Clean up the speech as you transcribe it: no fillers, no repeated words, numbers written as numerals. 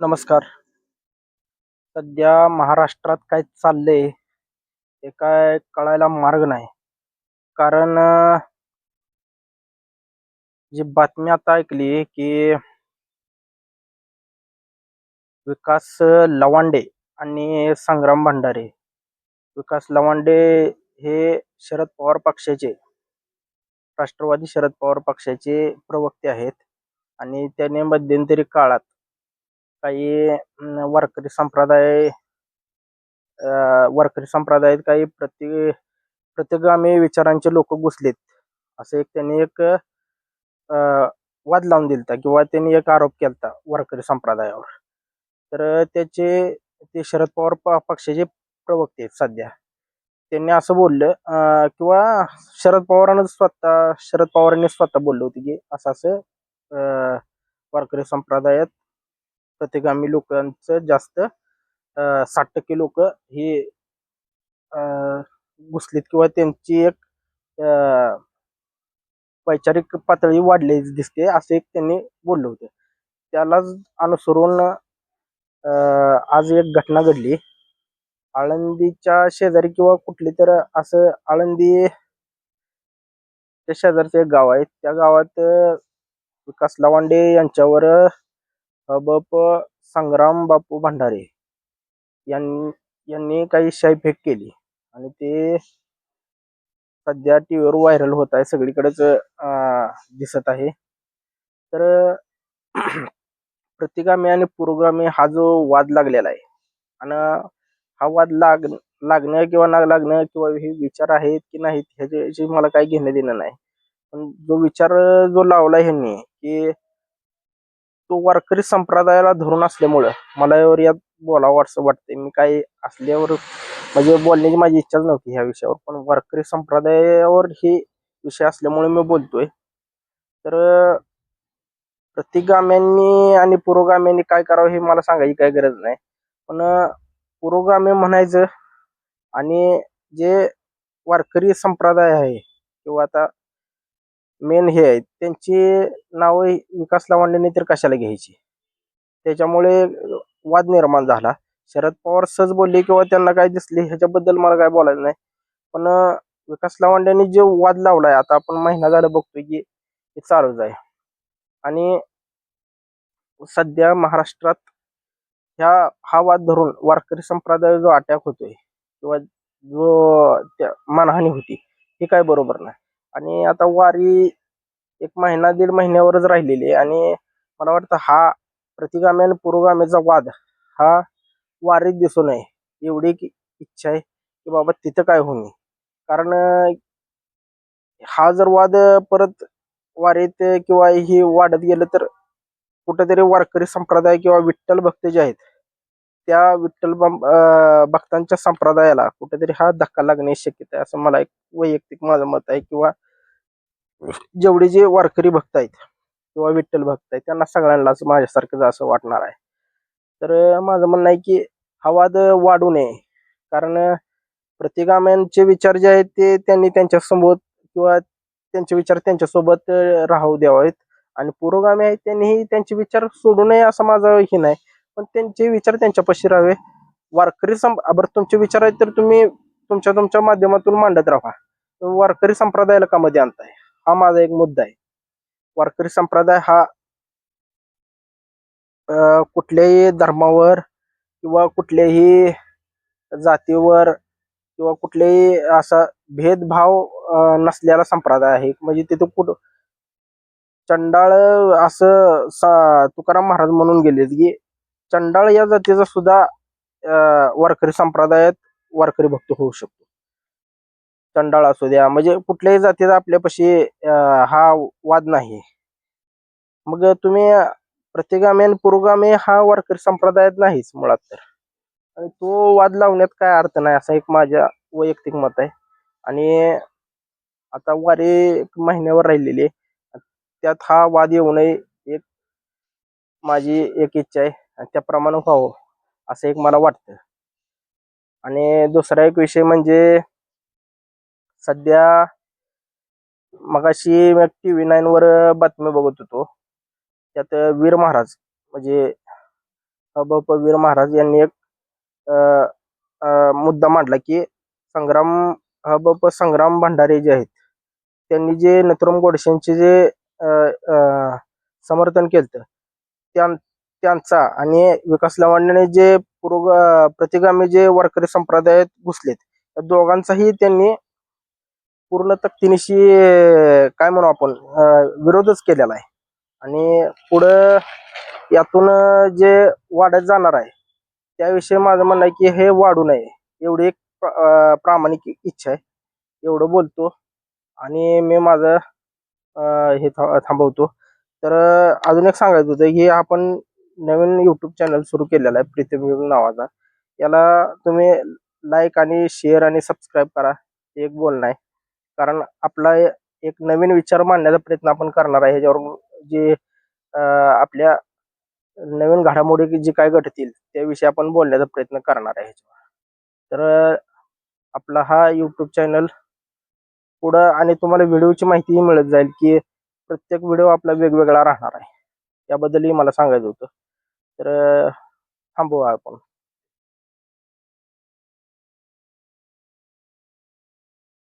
नमस्कार. सध्या महाराष्ट्रात काय चाललंय हे काय कळायला मार्ग नाही. कारण जी बातमी आता ऐकली की विकास लवांडे आणि संग्राम भंडारे. विकास लवांडे हे शरद पवार पक्षाचे, राष्ट्रवादी शरद पवार पक्षाचे प्रवक्ते आहेत आणि त्याने मध्यंतरी काळात काही वारकरी संप्रदायात काही प्रतिगामी विचारांचे लोक घुसलेत, असं एक त्यांनी एक वाद लावून दिलता किंवा त्यांनी एक आरोप केलता वारकरी संप्रदायावर. तर ते शरद पवार पक्षाचे प्रवक्ते आहेत सध्या. त्यांनी असं बोललं किंवा शरद पवारांनी स्वतः बोलले होते की असं असं वारकरी संप्रदायात प्रतिगामी लोकांचं जास्त 60% लोक ही घुसलीत किंवा त्यांची एक वैचारिक पातळी वाढलेली दिसते, असे एक त्यांनी बोललं होतं. त्यालाच अनुसरून आज एक घटना घडली. आळंदीच्या शेजारी किंवा कुठली तर असं आळंदी त्या शेजारचं एक गाव आहे. त्या गावात विकास लवांडे यांच्यावर बप संग्राम बापू भंडारे यांनी काही शाईफेक केली आणि ते सध्या टीव्हीवर व्हायरल होत आहे, सगळीकडेच दिसत आहे. तर प्रतिगामी आणि पुरोगामी हा जो वाद लागलेला आहे आणि हा वाद लागणं किंवा न लागणं किंवा हे विचार आहेत की नाहीत ह्याची मला काही घेणं देणं नाही. पण जो विचार जो लावला ह्यांनी की तो वारकरी संप्रदायाला धरून असल्यामुळं मला यात बोलावं असं वाटतंय. मी काही असल्यावर म्हणजे बोलण्याची माझी इच्छाच नव्हती ह्या विषयावर, पण वारकरी संप्रदायावर हे विषय असल्यामुळे मी बोलतोय. तर प्रतिगाम्यांनी आणि पुरोगाम्यांनी काय करावं हे मला सांगायची काही गरज नाही. पण पुरोगामी म्हणायचं आणि जे वारकरी संप्रदाय आहे किंवा आता मेन हे आहेत त्यांची नावं विकास लवांडेंनी तर कशाला घ्यायची. त्याच्यामुळे वाद निर्माण झाला. शरद पवार सहज बोलले किंवा त्यांना काय दिसले ह्याच्याबद्दल मला काय बोलायचं नाही. पण विकास लवांडेंनी जो वाद लावलाय आता आपण महिना झाला बघतोय की हे चालूच आहे. आणि सध्या महाराष्ट्रात हा वाद धरून वारकरी संप्रदाय जो अटॅक होतोय किंवा जो त्या मानहानी होती हे काय बरोबर नाही. आणि आता वारी एक महिना दीड महिन्यावरच राहिलेली आहे आणि मला वाटतं हा प्रतिगामी आणि पुरोगामीचा वाद हा वारीत दिसू नये एवढी इच्छा आहे की बाबा तिथं काय होणे. कारण हा जर वाद परत वारीत किंवा ही वाढत गेलं तर कुठेतरी वारकरी संप्रदाय किंवा विठ्ठल भक्त जे आहेत त्या भक्तांच्या संप्रदायाला कुठेतरी हा धक्का लागण्याची शक्यता आहे, असं मला एक वैयक्तिक माझं मत आहे. किंवा जेवढे जे वारकरी भक्त आहेत किंवा विठ्ठल भक्त आहेत त्यांना सगळ्यांनाच माझ्यासारखंच असं वाटणार आहे. तर माझं म्हणणं आहे की हा वाद वाढू नये. कारण प्रतिगाम्यांचे विचार जे आहेत ते त्यांनी त्यांच्यासोबत किंवा त्यांचे विचार त्यांच्यासोबत राहू द्यावेत आणि पुरोगामी आहेत त्यांनीही त्यांचे विचार सोडू नये असं माझं हे नाही. पण त्यांचे विचार त्यांच्यापाशी राहावे. बरं तुमचे विचार आहेत तर तुम्ही तुमच्या तुमच्या माध्यमातून मांडत राहा. वारकरी संप्रदायाला का मध्ये आणताय हा माझा एक मुद्दा आहे. वारकरी संप्रदाय हा कुठल्याही धर्मावर किंवा कुठल्याही जातीवर किंवा कुठल्याही असा भेदभाव नसलेला संप्रदाय आहे. म्हणजे तिथं कुठं चंडाळ असं तुकाराम महाराज म्हणून गेले की चंडाळ या जातीचा सुद्धा वारकरी संप्रदायात वारकरी भक्त होऊ शकतो. चंडाळ असू द्या म्हणजे कुठल्याही जातीचा आपल्यापाशी हा वाद नाही. मग तुम्ही प्रतिगामी आणि पुरोगामी हा वारकरी संप्रदायात नाहीच मुळात तर, आणि तो वाद लावण्यात काय अर्थ नाही असं एक माझ्या वैयक्तिक मत आहे. आणि आता वारी एक महिन्यावर राहिलेली आहे, त्यात हा वाद येऊ नये एक माझी एक इच्छा आहे आणि त्याप्रमाणे व्हावं असं एक मला वाटतं. आणि दुसरा एक विषय म्हणजे सध्या मगाशी मी TV9 वर बातमी बघत होतो. त्यात वीर महाराज म्हणजे वीर महाराज यांनी एक अ, मुद्दा मांडला की संग्राम भंडारे जे आहेत त्यांनी जे नथुराम गोडसेंचे जे अ, अ, समर्थन केलं त्यांचा आणि विकास लवांडे जे प्रतिगामी जे वारकरी संप्रदायात घुसलेत त्या दोघांचाही त्यांनी पूर्ण तक्तीनिशी काय म्हणू आपण विरोधच केलेला आहे. आणि पुढं यातून जे वाढत जाणार आहे त्याविषयी माझं म्हणणं आहे की हे वाढू नये एवढी एक प्रामाणिक इच्छा आहे. एवढं बोलतो आणि मी माझं हे थांबवतो. तर अजून एक सांगायचं होतं की आपण नवीन यूट्यूब चॅनल सुरू केलेला आहे प्रीतम नावाचा. याला तुम्ही लाईक आणि शेअर आणि सबस्क्राईब करा. एक बोलणं आहे. कारण आपला एक नवीन विचार मांडण्याचा प्रयत्न आपण करणार आहे. ह्याच्यावर जे आपल्या नवीन घडामोडी जे काय घडतील त्याविषयी आपण बोलण्याचा प्रयत्न करणार आहे ह्याच्यावर. तर आपला हा यूट्यूब चॅनल पुढं आणि तुम्हाला व्हिडिओची माहितीही मिळत जाईल की प्रत्येक व्हिडिओ आपला वेगवेगळा राहणार आहे. याबद्दलही मला सांगायचं होतं. तर थांबवू आपण.